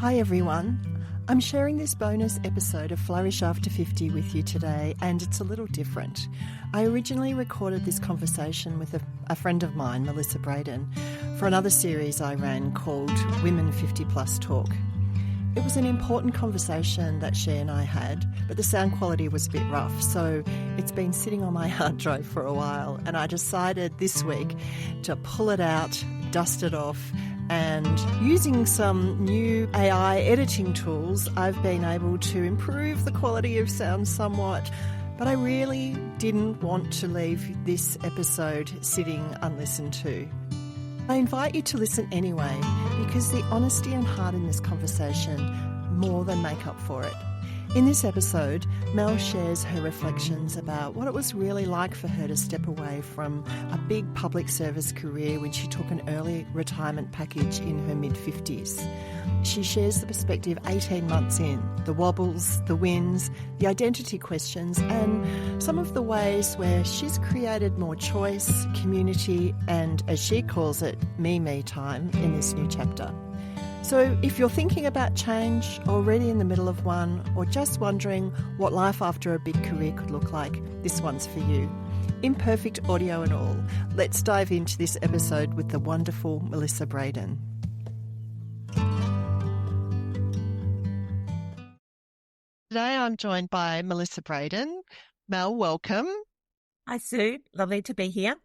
Hi everyone. I'm sharing this bonus episode of Flourish After 50 with you today, and it's a little different. I originally recorded this conversation with a friend of mine, Melissa Braden, for another series I ran called Women 50 Plus Talk. It was an important conversation that she and I had, but the sound quality was a bit rough, so it's been sitting on my hard drive for a while, and I decided this week to pull it out, dust it off, and using some new AI editing tools, I've been able to improve the quality of sound somewhat, but I really didn't want to leave this episode sitting unlistened to. I invite you to listen anyway, because the honesty and heart in this conversation more than make up for it. In this episode, Mel shares her reflections about what it was really like for her to step away from a big public service career when she took an early retirement package in her mid-50s. She shares the perspective 18 months in, the wobbles, the wins, the identity questions, and some of the ways where she's created more choice, community, and, as she calls it, me time in this new chapter. So if you're thinking about change, already in the middle of one, or just wondering what life after a big career could look like, this one's for you. Imperfect audio and all, let's dive into this episode with the wonderful Melissa Braden. Today I'm joined by Melissa Braden. Mel, welcome. Hi, Sue. Lovely to be here.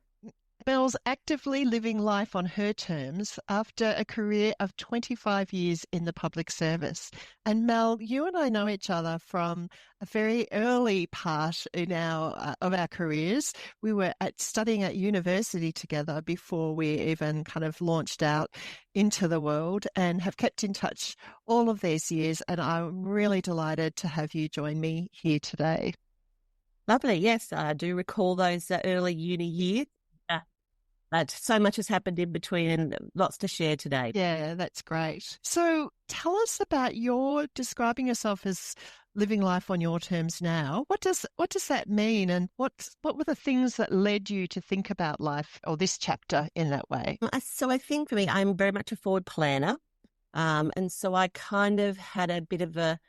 Mel's actively living life on her terms after a career of 25 years in the public service. And Mel, you and I know each other from a very early part in of our careers. We were studying at university together before we even kind of launched out into the world, and have kept in touch all of these years. And I'm really delighted to have you join me here today. Lovely. Yes, I do recall those early uni years. But so much has happened in between, and lots to share today. Yeah, that's great. So tell us about your describing yourself as living life on your terms now. What does that mean, and what were the things that led you to think about life or this chapter in that way? So I think for me, I'm very much a forward planner. And so I kind of had a bit of a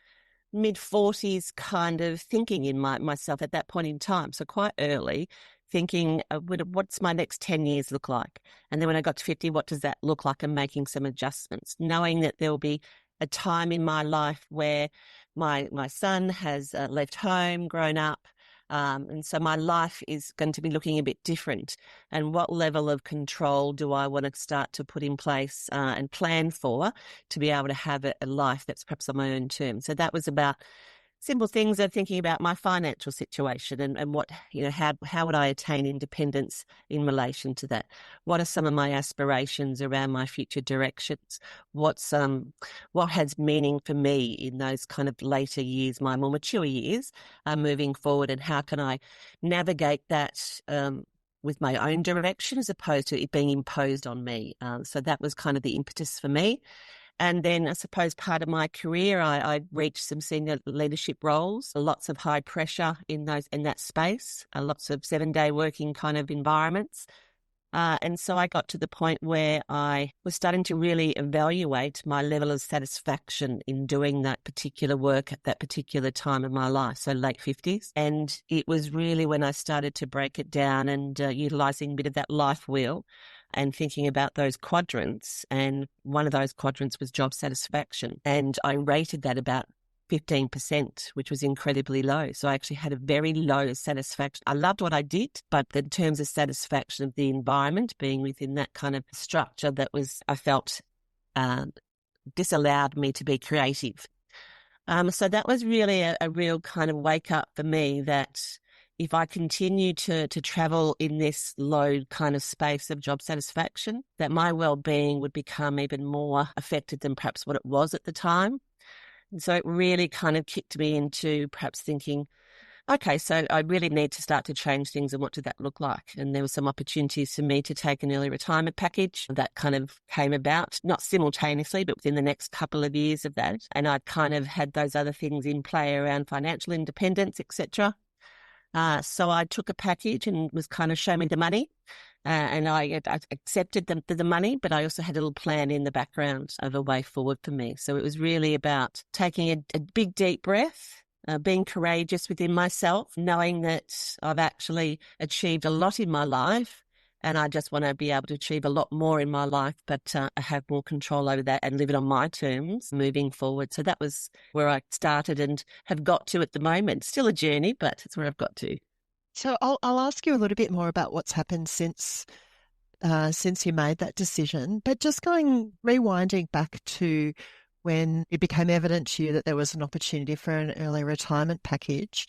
mid-40s kind of thinking in myself at that point in time. So quite early, thinking, what's my next 10 years look like? And then when I got to 50, what does that look like? And making some adjustments, knowing that there will be a time in my life where my son has left home, grown up. And so my life is going to be looking a bit different. And what level of control do I want to start to put in place and plan for to be able to have a life that's perhaps on my own terms? So that was about simple things of thinking about my financial situation and what, how would I attain independence in relation to that? What are some of my aspirations around my future directions? What has meaning for me in those kind of later years, my more mature years, moving forward, and how can I navigate that with my own direction as opposed to it being imposed on me? So that was kind of the impetus for me. And then I suppose part of my career, I reached some senior leadership roles, lots of high pressure in that space, lots of 7-day working kind of environments. And so I got to the point where I was starting to really evaluate my level of satisfaction in doing that particular work at that particular time of my life, so late 50s. And it was really when I started to break it down and utilising a bit of that life wheel and thinking about those quadrants. And one of those quadrants was job satisfaction. And I rated that about 15%, which was incredibly low. So I actually had a very low satisfaction. I loved what I did, but in terms of satisfaction of the environment, being within that kind of structure I felt disallowed me to be creative. So that was really a real kind of wake up for me that if I continue to travel in this low kind of space of job satisfaction, that my well-being would become even more affected than perhaps what it was at the time. And so it really kind of kicked me into perhaps thinking, okay, so I really need to start to change things, and what did that look like? And there were some opportunities for me to take an early retirement package that kind of came about, not simultaneously, but within the next couple of years of that. And I'd kind of had those other things in play around financial independence, etc. So I took a package and was kind of show me the money. and I accepted the money, but I also had a little plan in the background of a way forward for me. So it was really about taking a big, deep breath, being courageous within myself, knowing that I've actually achieved a lot in my life. And I just want to be able to achieve a lot more in my life, but I have more control over that and live it on my terms moving forward. So that was where I started and have got to at the moment. Still a journey, but it's where I've got to. So I'll ask you a little bit more about what's happened since you made that decision. But just rewinding back to when it became evident to you that there was an opportunity for an early retirement package.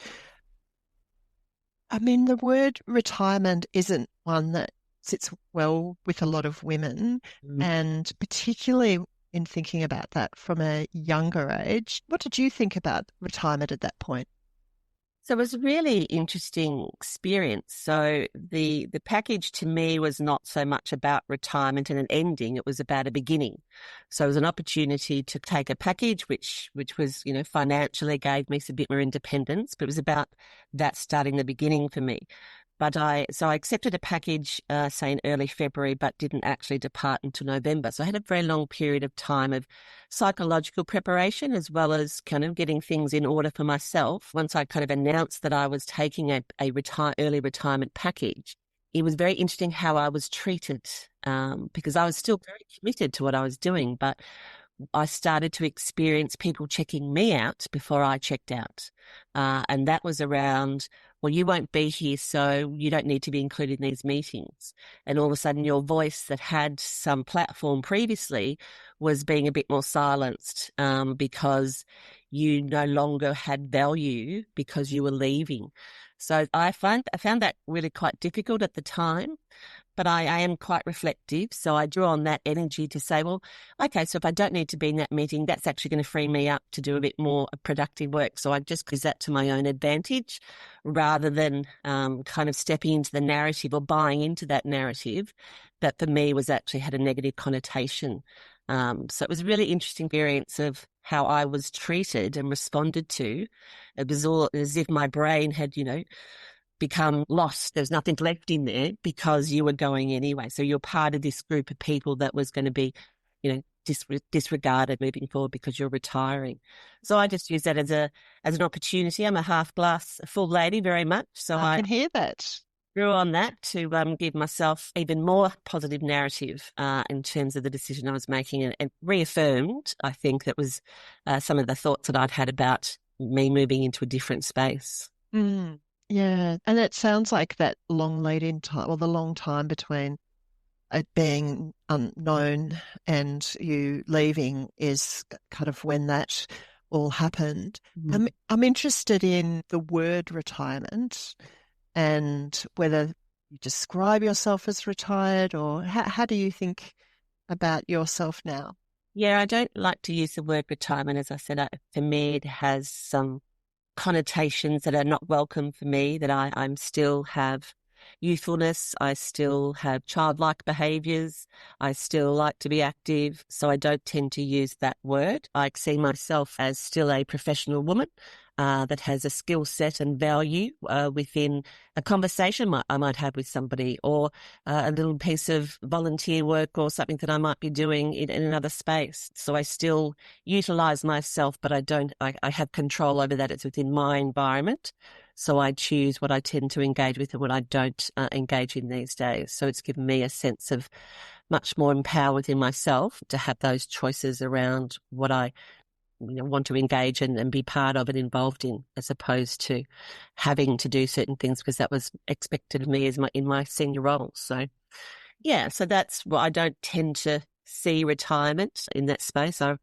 I mean, the word retirement isn't one that sits well with a lot of women, and particularly in thinking about that from a younger age. What did you think about retirement at that point? So it was a really interesting experience. So the package to me was not so much about retirement and an ending, it was about a beginning. So it was an opportunity to take a package which was, financially gave me a bit more independence, but it was about that starting the beginning for me. But I accepted a package, say in early February, but didn't actually depart until November. So I had a very long period of time of psychological preparation as well as kind of getting things in order for myself. Once I kind of announced that I was taking a early retirement package, it was very interesting how I was treated because I was still very committed to what I was doing, but I started to experience people checking me out before I checked out. And that was around, well, you won't be here, so you don't need to be included in these meetings. And all of a sudden your voice that had some platform previously was being a bit more silenced because you no longer had value because you were leaving. So I found that really quite difficult at the time. But I am quite reflective, so I draw on that energy to say, well, okay, so if I don't need to be in that meeting, that's actually going to free me up to do a bit more productive work. So I just use that to my own advantage rather than kind of stepping into the narrative or buying into that narrative that for me was actually had a negative connotation. So it was a really interesting experience of how I was treated and responded to. It was all as if my brain had, become lost. There's nothing left in there because you were going anyway. So you're part of this group of people that was going to be, disregarded moving forward because you're retiring. So I just use that as an opportunity. I'm a half glass full lady very much. So I can hear that. Drew on that to give myself even more positive narrative in terms of the decision I was making and reaffirmed, I think, that was some of the thoughts that I'd had about me moving into a different space. Mm. Yeah, and it sounds like that long lead in time, or the long time between it being unknown and you leaving is kind of when that all happened. Mm. I'm interested in the word retirement and whether you describe yourself as retired, or how do you think about yourself now? Yeah, I don't like to use the word retirement. As I said, for me, it has some connotations that are not welcome for me, that I'm still have youthfulness, I still have childlike behaviours, I still like to be active, so I don't tend to use that word. I see myself as still a professional woman that has a skill set and value within a conversation I might have with somebody, or a little piece of volunteer work or something that I might be doing in another space. So I still utilise myself, but I have control over that. It's within my environment. So I choose what I tend to engage with and what I don't engage in these days. So it's given me a sense of much more empower within myself to have those choices around what I want to engage and be part of and involved in, as opposed to having to do certain things because that was expected of me in my senior roles. So yeah, so that's what I don't tend to see retirement in that space. I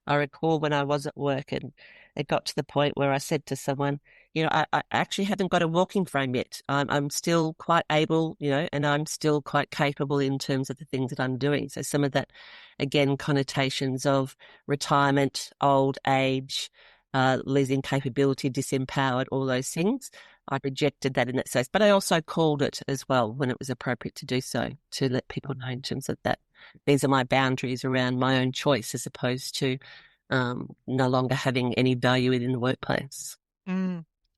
recall when I was at work and it got to the point where I said to someone, I actually haven't got a walking frame yet. I'm still quite able, and I'm still quite capable in terms of the things that I'm doing. So some of that, again, connotations of retirement, old age, losing capability, disempowered, all those things. I rejected that in that space, but I also called it as well when it was appropriate to do so, to let people know in terms of that. These are my boundaries around my own choice as opposed to no longer having any value within the workplace.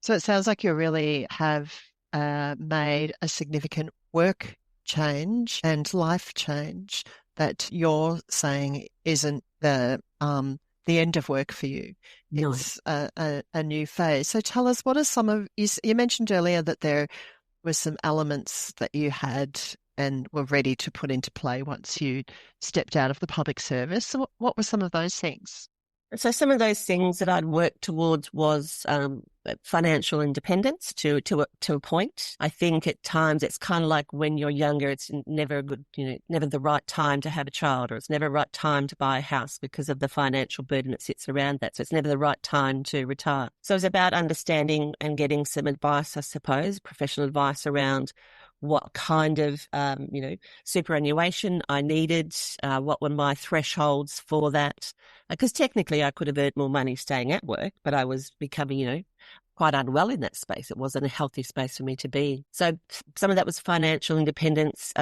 So it sounds like you really have made a significant work change and life change that you're saying isn't the end of work for you. No. It's a new phase. So tell us, what are some of, you mentioned earlier that there were some elements that you had and were ready to put into play once you stepped out of the public service. So what were some of those things? So some of those things that I'd worked towards was financial independence to a point. I think at times it's kind of like when you're younger, it's never a good, never the right time to have a child, or it's never the right time to buy a house because of the financial burden that sits around that. So it's never the right time to retire. So it's about understanding and getting some advice, I suppose, professional advice around what kind of, superannuation I needed, what were my thresholds for that. Because technically I could have earned more money staying at work, but I was becoming, quite unwell in that space. It wasn't a healthy space for me to be. So some of that was financial independence.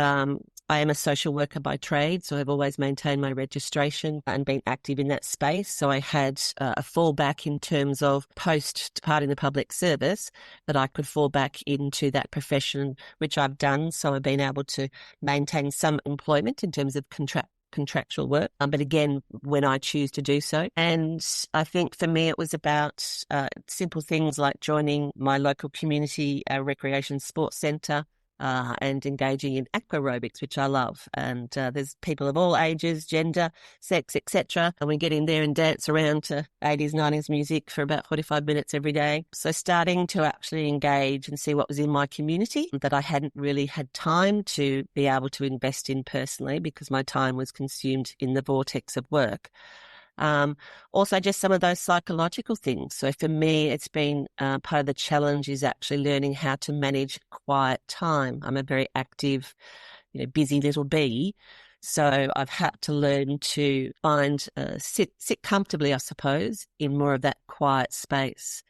I am a social worker by trade, so I've always maintained my registration and been active in that space. So I had a fallback in terms of post-departing the public service, that I could fall back into that profession, which I've done. So I've been able to maintain some employment in terms of contractual work, but again, when I choose to do so. And I think for me, it was about simple things like joining my local community recreation sports centre, and engaging in aqua aerobics, which I love. And there's people of all ages, gender, sex, etc. And we get in there and dance around to 80s, 90s music for about 45 minutes every day. So starting to actually engage and see what was in my community that I hadn't really had time to be able to invest in personally, because my time was consumed in the vortex of work. Also just some of those psychological things. So for me, it's been part of the challenge is actually learning how to manage quiet time. I'm a very active, busy little bee. So I've had to learn to find, sit comfortably, I suppose, in more of that quiet space,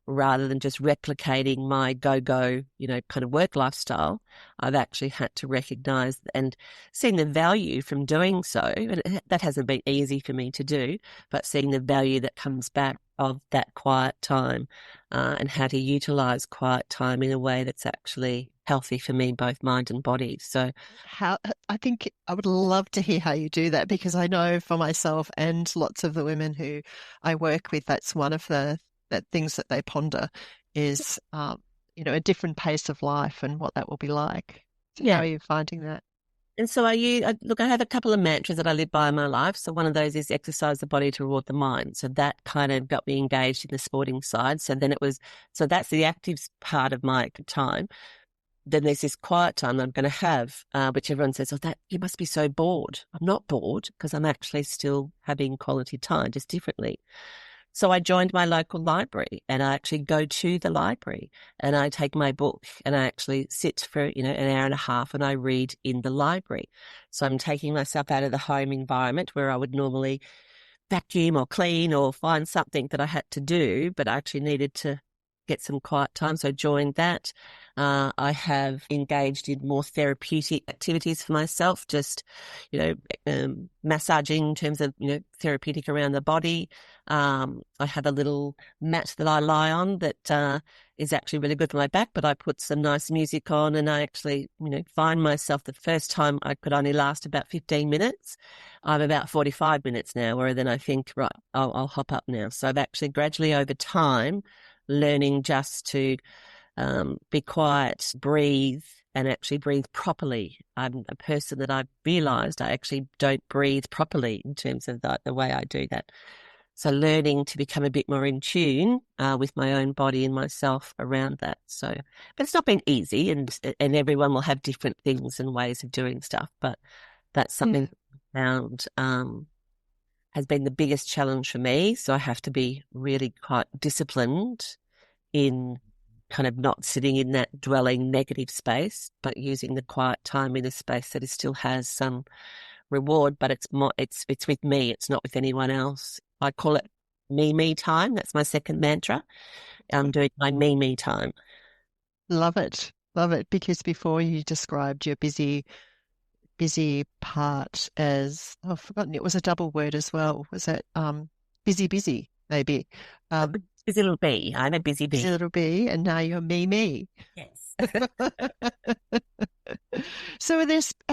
rather than just replicating my go-go, kind of work lifestyle. I've actually had to recognise and seen the value from doing so. And that hasn't been easy for me to do, but seeing the value that comes back of that quiet time, and how to utilise quiet time in a way that's actually healthy for me, both mind and body. So I think I would love to hear how you do that, because I know for myself and lots of the women who I work with, that's one of the things that they ponder is, a different pace of life and what that will be like. So how yeah. are you finding that? And so I have a couple of mantras that I live by in my life. So one of those is exercise the body to reward the mind. So that kind of got me engaged in the sporting side. So that's the active part of my time. Then there's this quiet time that I'm going to have, which everyone says, that you must be so bored. I'm not bored, because I'm actually still having quality time, just differently. So I joined my local library, and I actually go to the library and I take my book and I actually sit for, an hour and a half and I read in the library. So I'm taking myself out of the home environment where I would normally vacuum or clean or find something that I had to do, but I actually needed to get some quiet time. So I joined that. I have engaged in more therapeutic activities for myself, just, massaging in terms of, therapeutic around the body. I have a little mat that I lie on that is actually really good for my back, but I put some nice music on and I actually, find myself the first time I could only last about 15 minutes. I'm about 45 minutes now, where then I think, right, I'll hop up now. So I've actually gradually over time learning just to be quiet, breathe, and actually breathe properly. I'm a person that I've realised I actually don't breathe properly in terms of the way I do that. So learning to become a bit more in tune with my own body and myself around that. So, but it's not been easy, and everyone will have different things and ways of doing stuff. But that's something I found has been the biggest challenge for me. So I have to be really quite disciplined in kind of not sitting in that dwelling negative space, but using the quiet time in a space that it still has some reward, but it's with me. It's not with anyone else. I call it me time. That's my second mantra. I'm doing my me time. Love it. Love it. Because before you described your busy part as, I've forgotten, it was a double word as well. Was it busy, maybe? Busy little bee. I'm a busy Busy bee. little bee, and now you're me. Yes. So are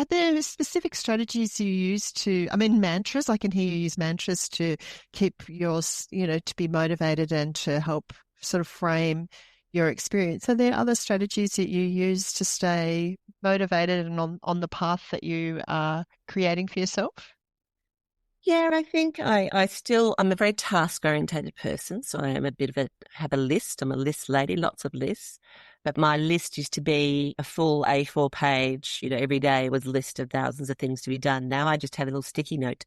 there specific strategies you use to, I mean, mantras, I can hear you use mantras to keep to be motivated and to help sort of frame your experience. Are there other strategies that you use to stay motivated and on the path that you are creating for yourself? Yeah, I think I'm a very task orientated person. So I am have a list. I'm a list lady, lots of lists. But my list used to be a full A4 page, every day was a list of thousands of things to be done. Now I just have a little sticky note.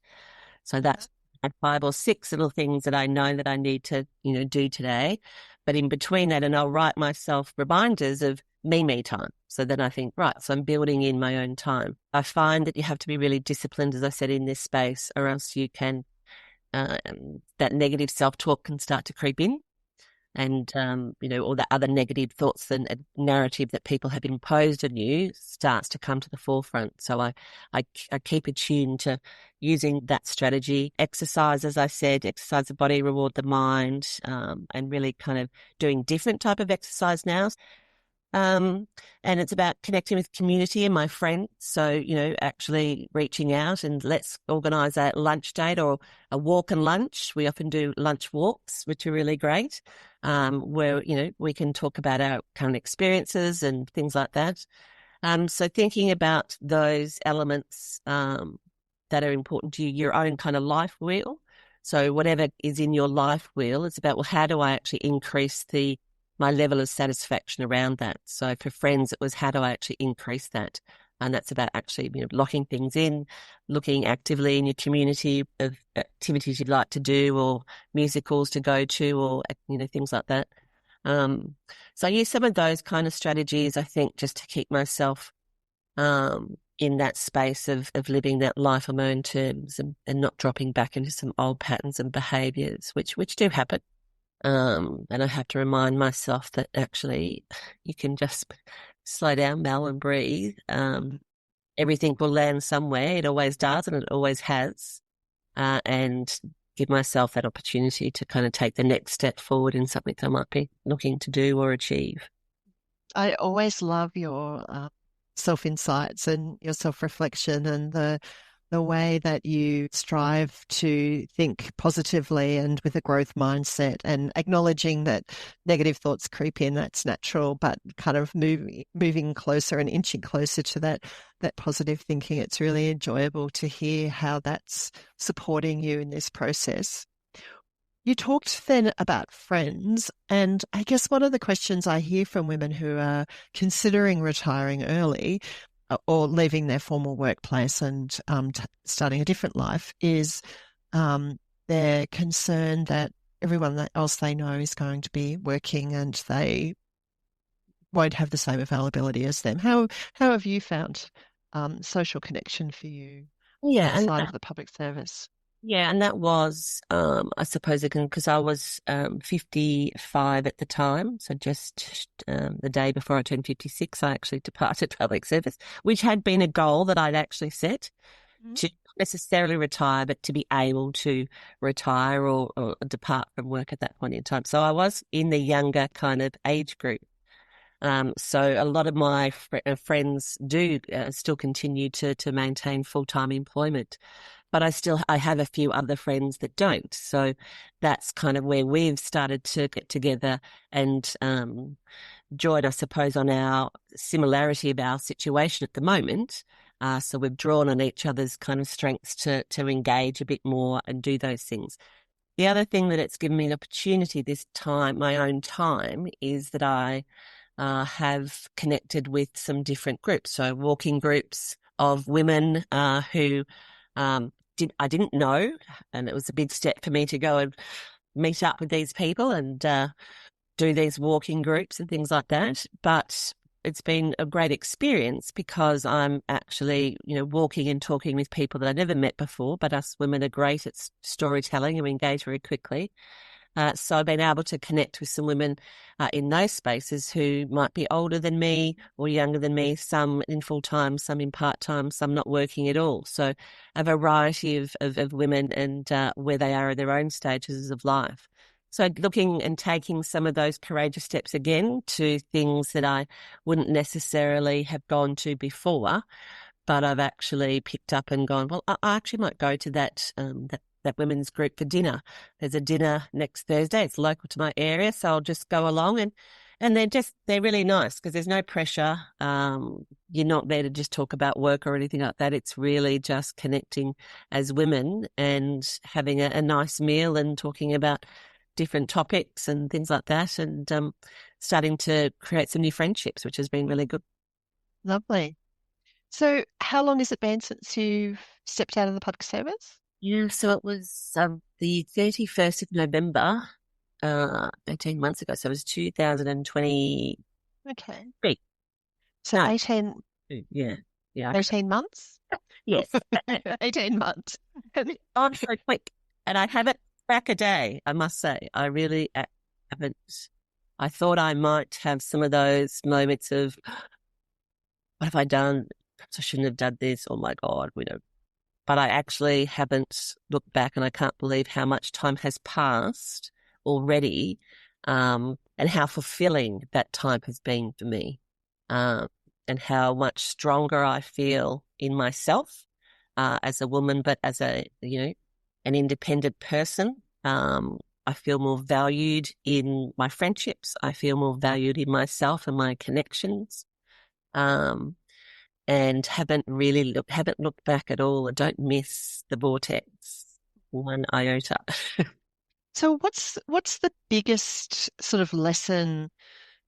So that's like 5 or 6 little things that I know that I need to, do today. But in between that, and I'll write myself reminders of me time. So then I think, right, so I'm building in my own time. I find that you have to be really disciplined, as I said, in this space, or else you can, that negative self-talk can start to creep in. And, all the other negative thoughts and narrative that people have imposed on you starts to come to the forefront. So I keep attuned to using that strategy. Exercise, as I said, exercise the body, reward the mind, and really kind of doing different type of exercise now. And it's about connecting with community and my friends. So, actually reaching out and let's organise a lunch date or a walk and lunch. We often do lunch walks, which are really great, where, we can talk about our current experiences and things like that. So thinking about those elements, that are important to you, your own kind of life wheel. So whatever is in your life wheel, it's about, well, how do I actually increase my level of satisfaction around that? So for friends, it was, how do I actually increase that? And that's about actually, locking things in, looking actively in your community of activities you'd like to do or musicals to go to or, things like that. So I use some of those kind of strategies, I think, just to keep myself in that space of living that life on my own terms and not dropping back into some old patterns and behaviours, which do happen. And I have to remind myself that actually you can just slow down, Mel, and breathe. Everything will land somewhere. It always does, and it always has. And give myself that opportunity to kind of take the next step forward in something I might be looking to do or achieve. I always love your self-insights and your self-reflection and the way that you strive to think positively and with a growth mindset and acknowledging that negative thoughts creep in, that's natural, but kind of moving closer and inching closer to that positive thinking. It's really enjoyable to hear how that's supporting you in this process. You talked then about friends, and I guess one of the questions I hear from women who are considering retiring early or leaving their formal workplace and starting a different life is they're concerned that everyone else they know is going to be working and they won't have the same availability as them. How have you found social connection for you Yeah, outside of the public service? and that was, I suppose, again, because I was 55 at the time. So just the day before I turned 56, I actually departed public service, which had been a goal that I'd actually set to not necessarily retire, but to be able to retire or depart from work at that point in time. So I was in the younger kind of age group. So a lot of my friends do still continue to maintain full-time employment. But I have a few other friends that don't. So that's kind of where we've started to get together and join, I suppose, on our similarity of our situation at the moment. So we've drawn on each other's kind of strengths to engage a bit more and do those things. The other thing that it's given me an opportunity this time, my own time, is that I have connected with some different groups. So walking groups of women who I didn't know, and it was a big step for me to go and meet up with these people and do these walking groups and things like that. But it's been a great experience because I'm actually, walking and talking with people that I never met before, but us women are great at storytelling and we engage very quickly. So I've been able to connect with some women in those spaces who might be older than me or younger than me, some in full-time, some in part-time, some not working at all. So a variety of women and where they are in their own stages of life. So looking and taking some of those courageous steps again to things that I wouldn't necessarily have gone to before, but I've actually picked up and gone, well, I actually might go to that women's group for dinner. There's a dinner next Thursday. It's local to my area, so I'll just go along and they're really nice because there's no pressure. You're not there to just talk about work or anything like that. It's really just connecting as women and having a nice meal and talking about different topics and things like that, and starting to create some new friendships, which has been really good. Lovely. So how long has it been since you've stepped out of the public service? Yeah, so it was the 31st of November, 18 months ago. So it was 2023. Okay. So No, 18, yeah, yeah, 18 months? yes. 18 months. I'm so quick, and I haven't back a day. I must say, I really haven't. I thought I might have some of those moments of, what have I done? Perhaps I shouldn't have done this. Oh my God, we don't. But I actually haven't looked back, and I can't believe how much time has passed already, and how fulfilling that time has been for me, and how much stronger I feel in myself as a woman, but as an independent person. I feel more valued in my friendships. I feel more valued in myself and my connections. And haven't looked back at all. I don't miss the vortex one iota. So what's the biggest sort of lesson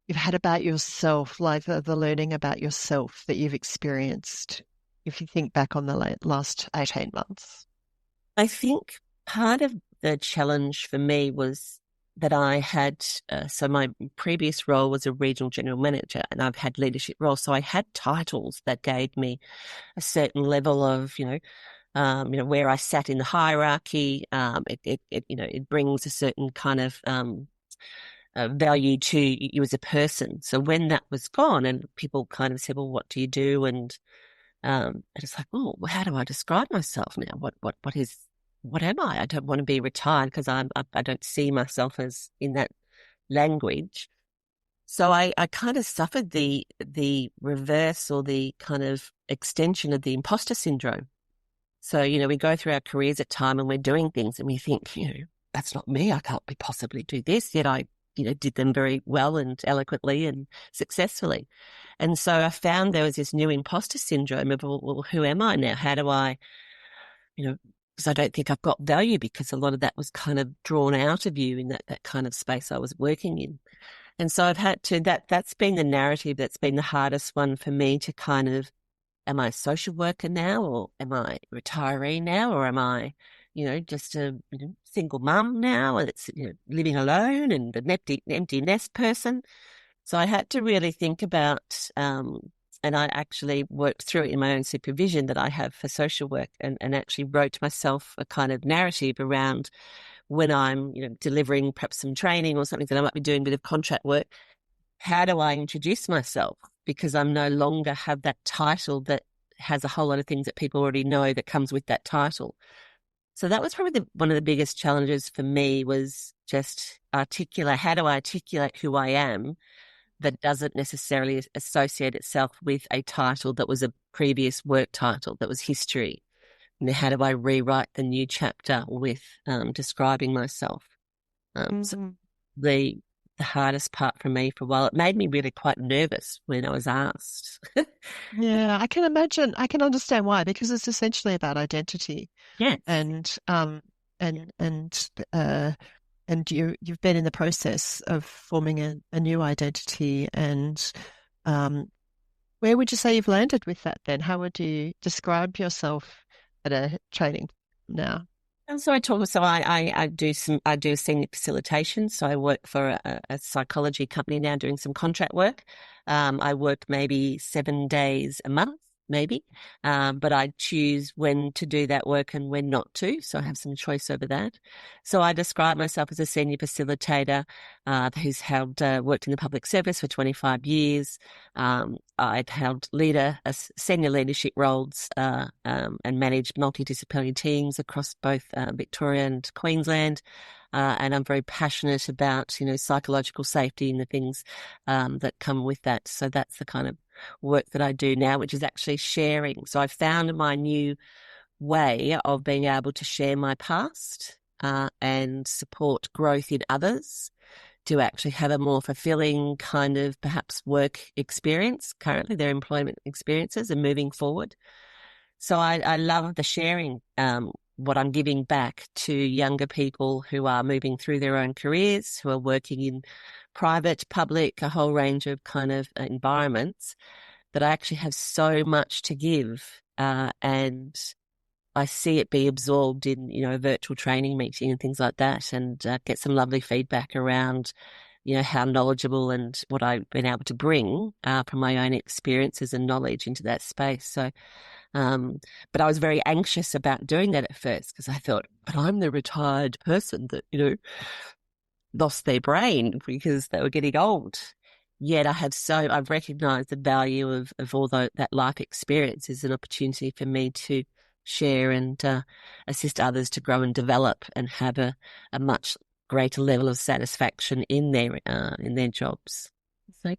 you've had about yourself, like the learning about yourself that you've experienced, if you think back on the last 18 months? I think part of the challenge for me was that I had, so my previous role was a regional general manager, and I've had leadership roles. So I had titles that gave me a certain level of, where I sat in the hierarchy. It brings a certain kind of value to you as a person. So when that was gone, and people kind of said, "Well, what do you do?" And it's like, "Oh, well, how do I describe myself now? What am I? I don't want to be retired because I don't see myself as in that language." So I kind of suffered the reverse, or the kind of extension of the imposter syndrome. So, we go through our careers at time and we're doing things and we think, that's not me. I can't possibly do this. Yet I, did them very well and eloquently and successfully. And so I found there was this new imposter syndrome of, well, who am I now? How do I, because I don't think I've got value, because a lot of that was kind of drawn out of you in that kind of space I was working in. And so I've had to, that's been the narrative that's been the hardest one for me to kind of, am I a social worker now, or am I a retiree now, or am I, just a single mum now, and it's living alone and an empty nest person? So I had to really think about, and I actually worked through it in my own supervision that I have for social work, and actually wrote myself a kind of narrative around when I'm, delivering perhaps some training or something that I might be doing a bit of contract work. How do I introduce myself? Because I'm no longer have that title that has a whole lot of things that people already know that comes with that title. So that was probably one of the biggest challenges for me, was just how do I articulate who I am that doesn't necessarily associate itself with a title that was a previous work title, that was history. How do I rewrite the new chapter with describing myself? So the hardest part for me for a while, it made me really quite nervous when I was asked. Yeah, I can imagine. I can understand why, because it's essentially about identity. Yes. And you've been in the process of forming a new identity. And where would you say you've landed with that then? How would you describe yourself at a training now? And so I do senior facilitation. So I work for a psychology company now, doing some contract work. I work maybe 7 days a month, maybe, but I choose when to do that work and when not to. So I have some choice over that. So I describe myself as a senior facilitator who's worked in the public service for 25 years. I've held senior leadership roles and managed multidisciplinary teams across both Victoria and Queensland. and I'm very passionate about, psychological safety and the things that come with that. So that's the kind of work that I do now, which is actually sharing. So I found my new way of being able to share my past and support growth in others to actually have a more fulfilling kind of perhaps work experience, currently their employment experiences and moving forward. So I love the sharing, what I'm giving back to younger people who are moving through their own careers, who are working in private, public, a whole range of kind of environments, that I actually have so much to give. And I see it be absorbed in, a virtual training meeting and things like that, and get some lovely feedback around, how knowledgeable and what I've been able to bring from my own experiences and knowledge into that space. So, but I was very anxious about doing that at first because I thought, but I'm the retired person that, lost their brain because they were getting old. Yet I've recognised the value of all that life experience is an opportunity for me to share and assist others to grow and develop and have a much greater level of satisfaction in their jobs. So,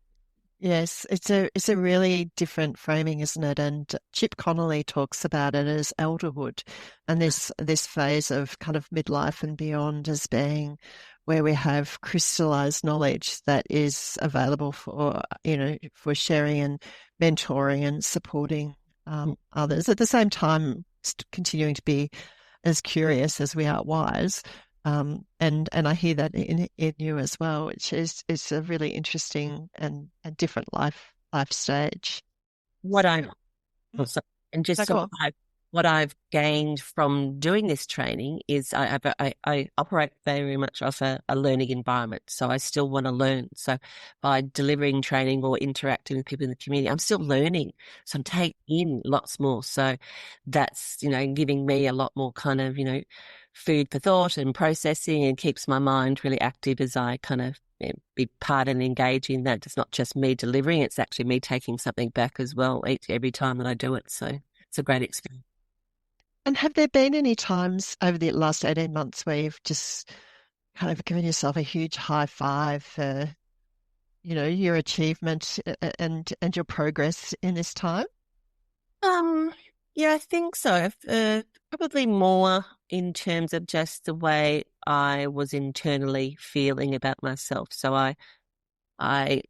Yes, it's a really different framing, isn't it? And Chip Connolly talks about it as elderhood, and this phase of kind of midlife and beyond as being where we have crystallized knowledge that is available for for sharing and mentoring and supporting others. At the same time, continuing to be as curious as we are wise. And I hear that in you as well, which is a really interesting and a different life stage. what I also, and just So go sort of on. what I've gained from doing this training is I operate very much off a learning environment. So I still want to learn. So by delivering training or interacting with people in the community, I'm still learning. So I'm taking in lots more. So that's, giving me a lot more kind of, food for thought and processing, and keeps my mind really active as I kind of be part and engage in that. It's not just me delivering, it's actually me taking something back as well every time that I do it. So it's a great experience. And have there been any times over the last 18 months where you've just kind of given yourself a huge high five for, your achievement and your progress in this time? Yeah, I think so. Probably more in terms of just the way I was internally feeling about myself. So I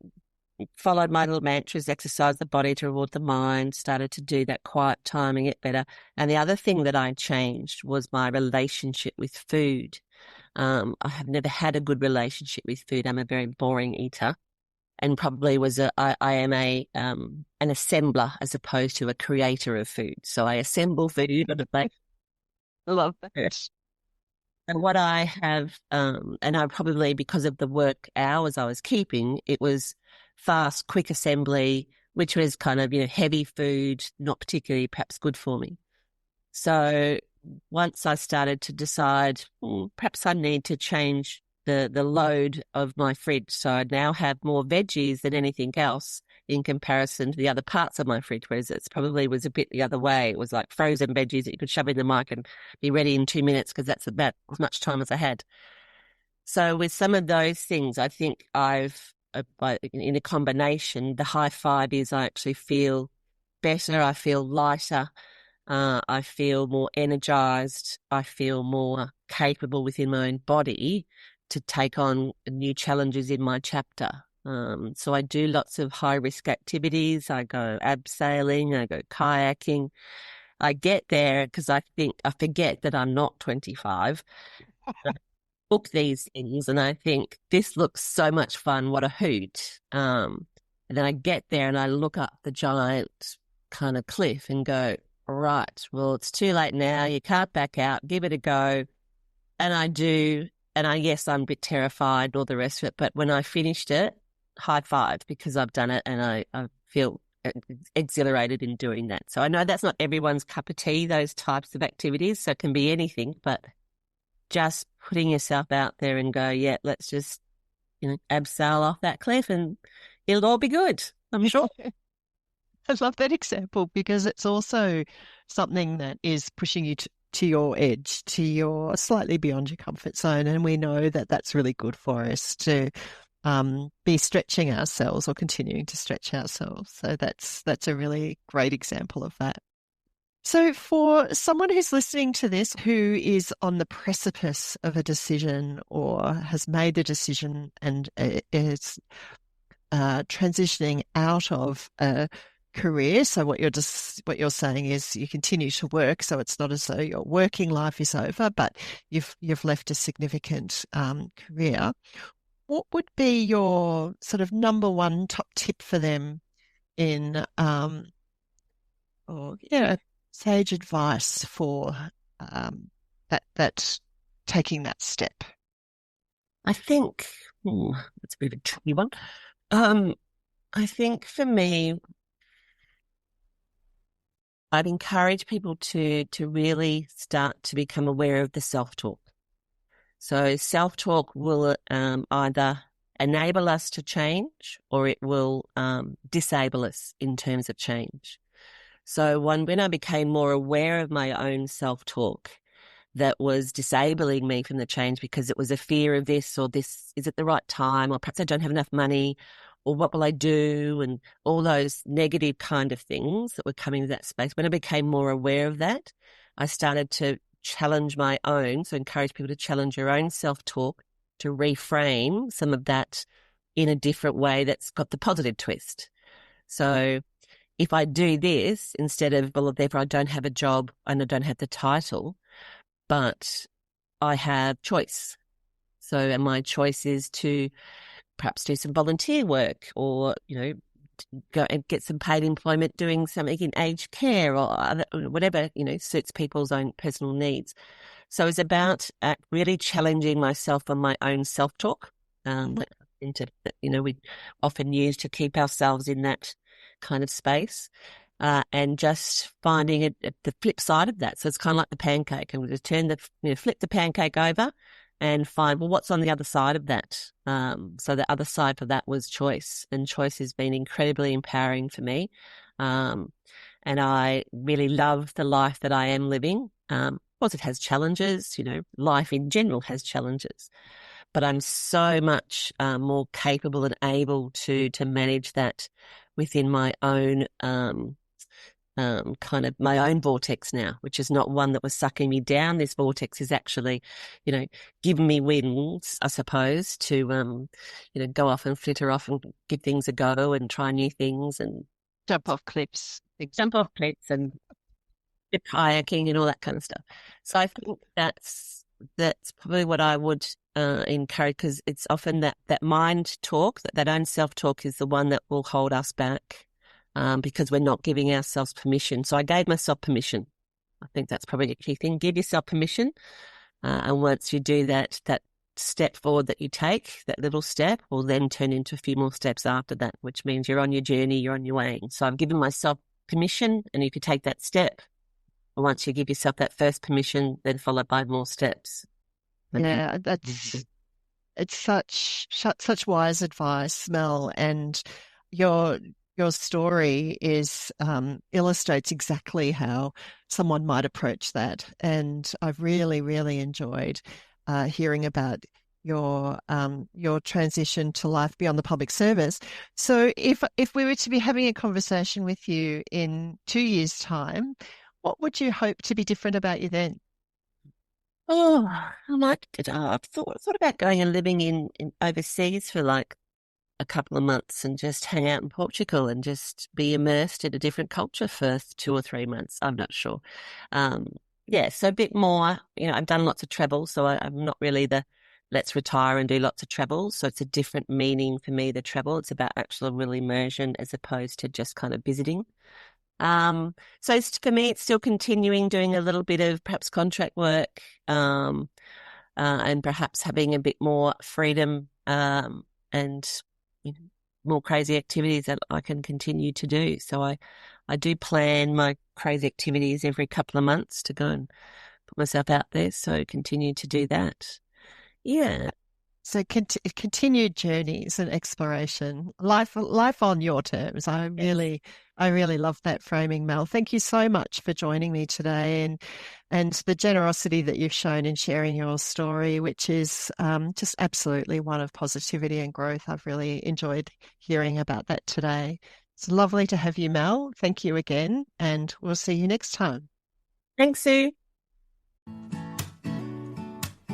followed my little mantras, exercise the body to reward the mind, started to do that quiet time and get better. And the other thing that I changed was my relationship with food. I have never had a good relationship with food. I'm a very boring eater, and probably I am an assembler as opposed to a creator of food. So I assemble food on a plate. Love that. And what I have, and I probably, because of the work hours I was keeping, it was fast, quick assembly, which was kind of, heavy food, not particularly perhaps good for me. So once I started to decide, perhaps I need to change the load of my fridge. So I now have more veggies than anything else in comparison to the other parts of my fridge, whereas it probably was a bit the other way. It was like frozen veggies that you could shove in the mic and be ready in 2 minutes because that's about as much time as I had. So with some of those things, I think in a combination, the high five is I actually feel better, I feel lighter, I feel more energized, I feel more capable within my own body to take on new challenges in my chapter. So I do lots of high-risk activities. I go abseiling, I go kayaking. I get there because I forget that I'm not 25. I book these things and I think, this looks so much fun, what a hoot. And then I get there and I look up the giant kind of cliff and go, right, well, it's too late now. You can't back out. Give it a go. And I do. And yes, I'm a bit terrified, all the rest of it. But when I finished it, high five, because I've done it and I feel exhilarated in doing that. So I know that's not everyone's cup of tea, those types of activities. So it can be anything, but just putting yourself out there and go, yeah, let's just, abseil off that cliff and it'll all be good, I'm sure. I love that example because it's also something that is pushing you to your edge, to your slightly beyond your comfort zone. And we know that that's really good for us to be stretching ourselves or continuing to stretch ourselves. So that's a really great example of that. So for someone who's listening to this who is on the precipice of a decision or has made the decision and is transitioning out of a career, so what you're saying is you continue to work, so it's not as though your working life is over, but you've left a significant career. What would be your sort of number one top tip for them in or sage advice for that taking that step? I think that's a bit of a tricky one. I think for me, I'd encourage people to really start to become aware of the self-talk. So self-talk will either enable us to change or it will disable us in terms of change. So when I became more aware of my own self-talk, that was disabling me from the change because it was a fear of this or this, is it the right time, or perhaps I don't have enough money, or what will I do, and all those negative kind of things that were coming to that space. When I became more aware of that, I started to challenge my own, so encourage people to challenge your own self-talk, to reframe some of that in a different way that's got the positive twist. So if I do this instead of, well, therefore I don't have a job and I don't have the title, but I have choice. So, and my choice is to perhaps do some volunteer work or, go and get some paid employment doing something in aged care or whatever, suits people's own personal needs. So it's about really challenging myself on my own self-talk, we often use to keep ourselves in that kind of space. And just finding it at the flip side of that. So it's kind of like the pancake, and we just flip the pancake over and find, well, what's on the other side of that? So the other side for that was choice, and choice has been incredibly empowering for me. And I really love the life that I am living. Of course, it has challenges, life in general has challenges, but I'm so much more capable and able to manage that within my own kind of my own vortex now, which is not one that was sucking me down. This vortex is actually, giving me wings, I suppose, to, go off and flitter off and give things a go and try new things and Jump off cliffs and dip kayaking and all that kind of stuff. So I think that's probably what I would encourage, because it's often that mind talk, that own self-talk is the one that will hold us back. Because we're not giving ourselves permission. So I gave myself permission. I think that's probably a key thing. Give yourself permission. And once you do that step forward that you take, that little step, will then turn into a few more steps after that, which means you're on your journey, you're on your way. So I've given myself permission, and you could take that step. And once you give yourself that first permission, then followed by more steps. Yeah, it's such wise advice, Mel, and your story illustrates exactly how someone might approach that. And I've really, really enjoyed hearing about your transition to life beyond the public service. So if we were to be having a conversation with you in 2 years' time, what would you hope to be different about you then? Oh, I might. I've thought about going and living in overseas for like a couple of months and just hang out in Portugal and just be immersed in a different culture for 2 or 3 months. I'm not sure. So a bit more, I've done lots of travel, so I'm not really the let's retire and do lots of travel. So it's a different meaning for me, the travel. It's about actual real immersion as opposed to just kind of visiting. So for me, it's still continuing doing a little bit of perhaps contract work, and perhaps having a bit more freedom, and more crazy activities that I can continue to do. So I do plan my crazy activities every couple of months to go and put myself out there. So continue to do that. Yeah. So continued journeys and exploration, life on your terms. I I really love that framing, Mel. Thank you so much for joining me today and the generosity that you've shown in sharing your story, which is just absolutely one of positivity and growth. I've really enjoyed hearing about that today. It's lovely to have you, Mel. Thank you again, and we'll see you next time. Thanks, Sue.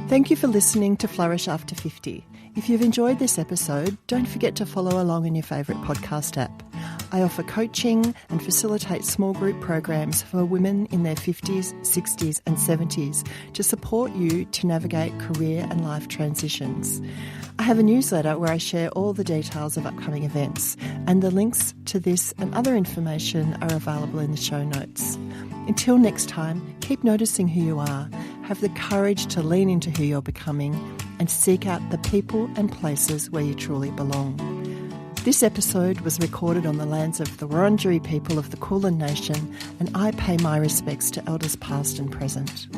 Thank you for listening to Flourish After 50. If you've enjoyed this episode, don't forget to follow along in your favourite podcast app. I offer coaching and facilitate small group programs for women in their 50s, 60s and 70s to support you to navigate career and life transitions. I have a newsletter where I share all the details of upcoming events, and the links to this and other information are available in the show notes. Until next time, keep noticing who you are, have the courage to lean into who you're becoming, and seek out the people and places where you truly belong. This episode was recorded on the lands of the Wurundjeri people of the Kulin Nation, and I pay my respects to elders past and present.